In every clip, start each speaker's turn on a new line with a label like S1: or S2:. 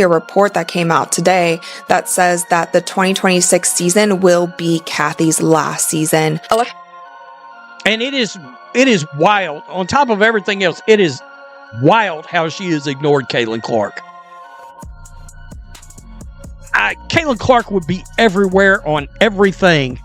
S1: a report that came out today that says that the 2026 season will be Cathy's last season.
S2: And it is wild. On top of everything else, it is wild how she has ignored Caitlin Clark. Caitlin Clark would be everywhere on everything.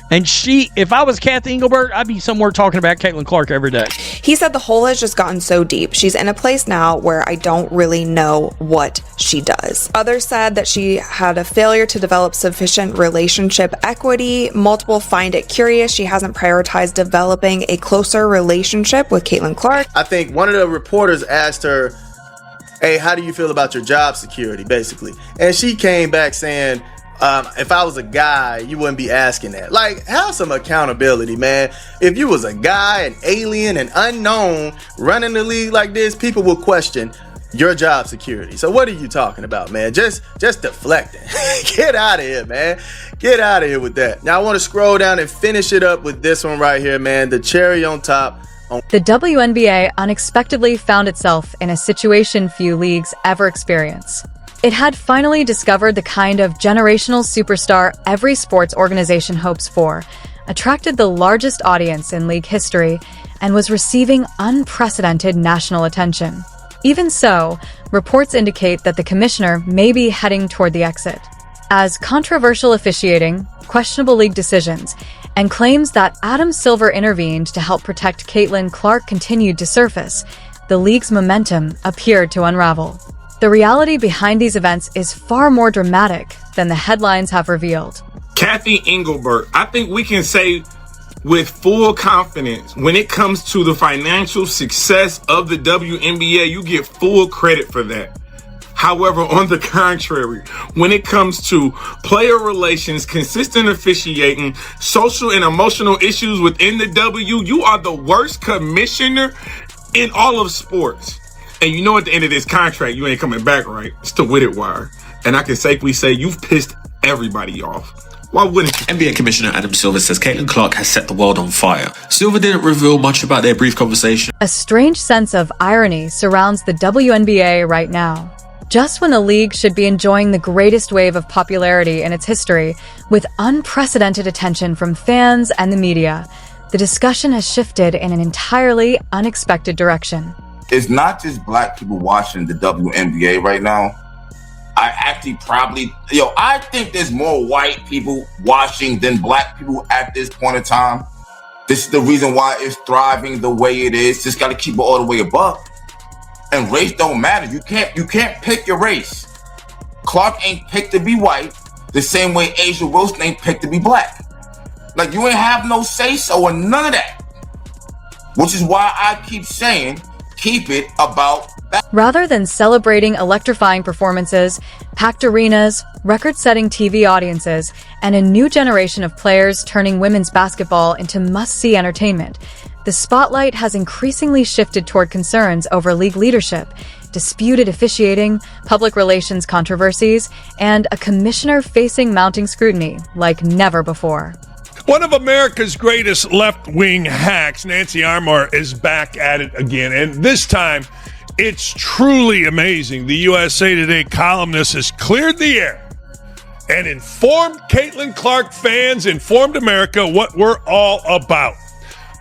S2: And if I was Cathy Engelbert, I'd be somewhere talking about Caitlin Clark every day.
S1: He said the hole has just gotten so deep. She's in a place now where I don't really know what she does. Others said that she had a failure to develop sufficient relationship equity. Multiple find it curious she hasn't prioritized developing a closer relationship with Caitlin Clark.
S3: I think one of the reporters asked her, hey, how do you feel about your job security, basically? And she came back saying, if I was a guy, you wouldn't be asking that. Like, have some accountability, man. If you was a guy, an alien, an unknown, running the league like this, people will question your job security. So what are you talking about, man? Just deflecting. Get out of here, man. Get out of here with that. Now, I want to scroll down and finish it up with this one right here, man. The cherry on top.
S4: The WNBA unexpectedly found itself in a situation few leagues ever experience. It had finally discovered the kind of generational superstar every sports organization hopes for, attracted the largest audience in league history, and was receiving unprecedented national attention. Even so, reports indicate that the commissioner may be heading toward the exit, as controversial officiating, questionable league decisions, and claims that Adam Silver intervened to help protect Caitlin Clark continued to surface. The league's momentum appeared to unravel. The reality behind these events is far more dramatic than the headlines have revealed.
S5: Cathy Engelbert, I think we can say with full confidence, when it comes to the financial success of the WNBA, you get full credit for that. However, on the contrary, when it comes to player relations, consistent officiating, social and emotional issues within the W, you are the worst commissioner in all of sports. And you know at the end of this contract, you ain't coming back, right? It's the Whitted Wire. And I can safely say you've pissed everybody off. Why wouldn't you?
S6: NBA Commissioner Adam Silver says Caitlin Clark has set the world on fire. Silver didn't reveal much about their brief conversation.
S4: A strange sense of irony surrounds the WNBA right now. Just when the league should be enjoying the greatest wave of popularity in its history, with unprecedented attention from fans and the media, the discussion has shifted in an entirely unexpected direction.
S7: It's not just black people watching the WNBA right now. I think there's more white people watching than black people at this point in time. This is the reason why it's thriving the way it is. Just got to keep it all the way above. And race don't matter. You can't pick your race. Clark ain't picked to be white the same way Asia Wilson ain't picked to be black. Like, you ain't have no say-so or none of that. Which is why I keep saying, keep it about that.
S4: Rather than celebrating electrifying performances, packed arenas, record-setting TV audiences, and a new generation of players turning women's basketball into must-see entertainment, the spotlight has increasingly shifted toward concerns over league leadership, disputed officiating, public relations controversies, and a commissioner facing mounting scrutiny like never before.
S8: One of America's greatest left-wing hacks, Nancy Armour, is back at it again. And this time, it's truly amazing. The USA Today columnist has cleared the air and informed Caitlin Clark fans, informed America what we're all about.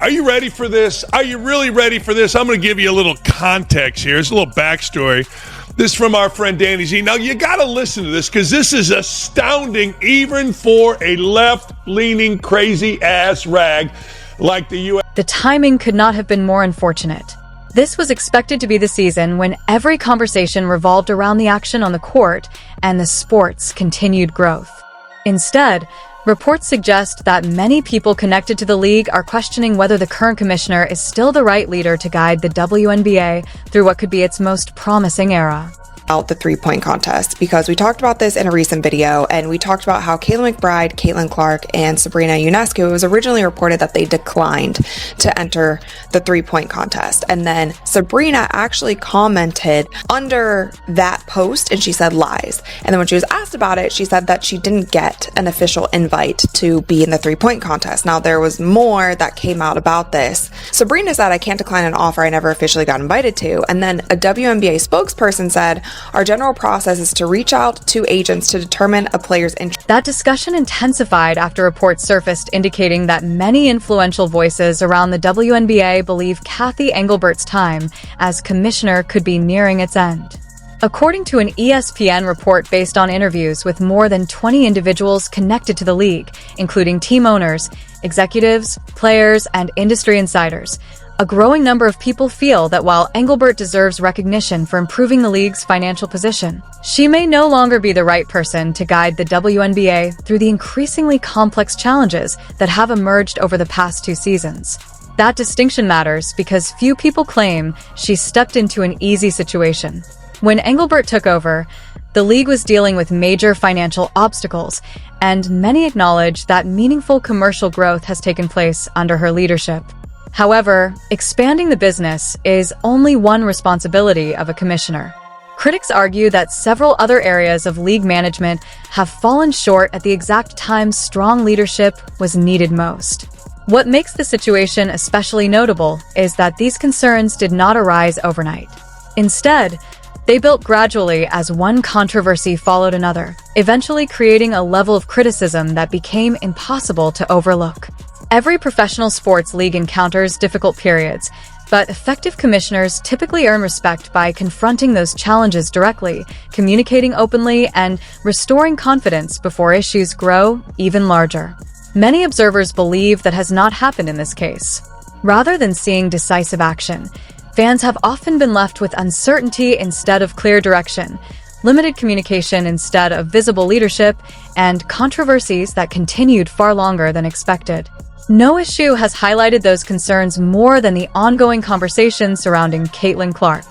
S8: Are you ready for this? Are you really ready for this? I'm going to give you a little context here. It's a little backstory. This is from our friend Danny Z. Now, you got to listen to this because this is astounding even for a left-leaning, crazy-ass rag like the U.S.
S4: The timing could not have been more unfortunate. This was expected to be the season when every conversation revolved around the action on the court and the sport's continued growth. Instead, reports suggest that many people connected to the league are questioning whether the current commissioner is still the right leader to guide the WNBA through what could be its most promising era.
S1: Out the three-point contest, because we talked about this in a recent video, and we talked about how Caitlin McBride, Caitlin Clark, and Sabrina Ionescu, it was originally reported that they declined to enter the three-point contest. And then Sabrina actually commented under that post and she said lies. And then when she was asked about it, she said that she didn't get an official invite to be in the three-point contest. Now, there was more that came out about this. Sabrina said, I can't decline an offer I never officially got invited to. And then a WNBA spokesperson said, Our general process is to reach out to agents to determine a player's interest.
S4: That discussion intensified after reports surfaced indicating that many influential voices around the WNBA believe Cathy Engelbert's time as commissioner could be nearing its end. According to an ESPN report based on interviews with more than 20 individuals connected to the league, including team owners, executives, players, and industry insiders, a growing number of people feel that while Engelbert deserves recognition for improving the league's financial position, she may no longer be the right person to guide the WNBA through the increasingly complex challenges that have emerged over the past 2 seasons. That distinction matters because few people claim she stepped into an easy situation. When Engelbert took over, the league was dealing with major financial obstacles, and many acknowledge that meaningful commercial growth has taken place under her leadership. However, expanding the business is only one responsibility of a commissioner. Critics argue that several other areas of league management have fallen short at the exact time strong leadership was needed most. What makes the situation especially notable is that these concerns did not arise overnight. Instead, they built gradually as one controversy followed another, eventually creating a level of criticism that became impossible to overlook. Every professional sports league encounters difficult periods, but effective commissioners typically earn respect by confronting those challenges directly, communicating openly, and restoring confidence before issues grow even larger. Many observers believe that has not happened in this case. Rather than seeing decisive action, fans have often been left with uncertainty instead of clear direction, limited communication instead of visible leadership, and controversies that continued far longer than expected. No issue has highlighted those concerns more than the ongoing conversation surrounding Caitlin Clark.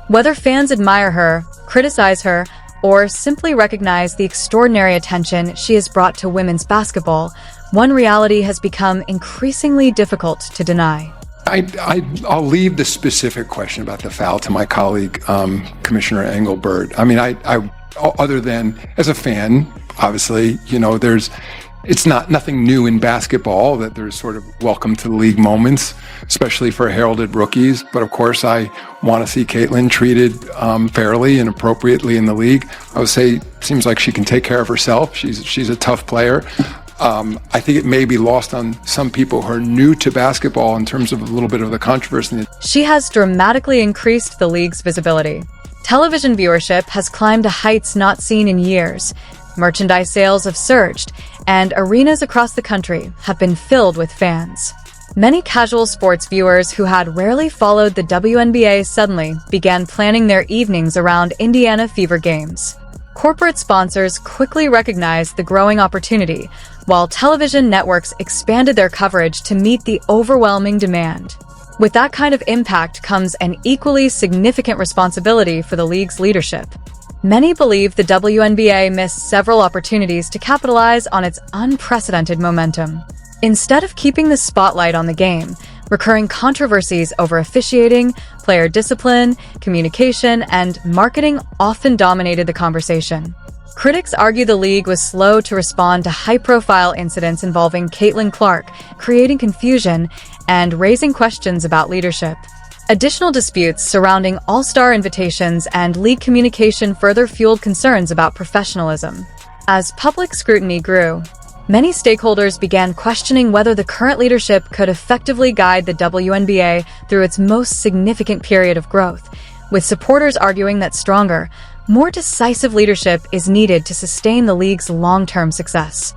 S4: Whether fans admire her, criticize her, or simply recognize the extraordinary attention she has brought to women's basketball, one reality has become increasingly difficult to deny.
S9: I'll leave the specific question about the foul to my colleague, Commissioner Engelbert. I mean, I other than as a fan, obviously, it's nothing new in basketball that there's sort of welcome to the league moments, especially for heralded rookies. But of course, I want to see Caitlin treated fairly and appropriately in the league. I would say, seems like she can take care of herself. She's a tough player. I think it may be lost on some people who are new to basketball in terms of a little bit of the controversy.
S4: She has dramatically increased the league's visibility. Television viewership has climbed to heights not seen in years. Merchandise sales have surged, and arenas across the country have been filled with fans. Many casual sports viewers who had rarely followed the WNBA suddenly began planning their evenings around Indiana Fever games. Corporate sponsors quickly recognized the growing opportunity, while television networks expanded their coverage to meet the overwhelming demand. With that kind of impact comes an equally significant responsibility for the league's leadership. Many believe the WNBA missed several opportunities to capitalize on its unprecedented momentum. Instead of keeping the spotlight on the game, recurring controversies over officiating, player discipline, communication, and marketing often dominated the conversation. Critics argue the league was slow to respond to high-profile incidents involving Caitlin Clark, creating confusion and raising questions about leadership. Additional disputes surrounding all-star invitations and league communication further fueled concerns about professionalism. As public scrutiny grew, many stakeholders began questioning whether the current leadership could effectively guide the WNBA through its most significant period of growth, with supporters arguing that stronger, more decisive leadership is needed to sustain the league's long-term success.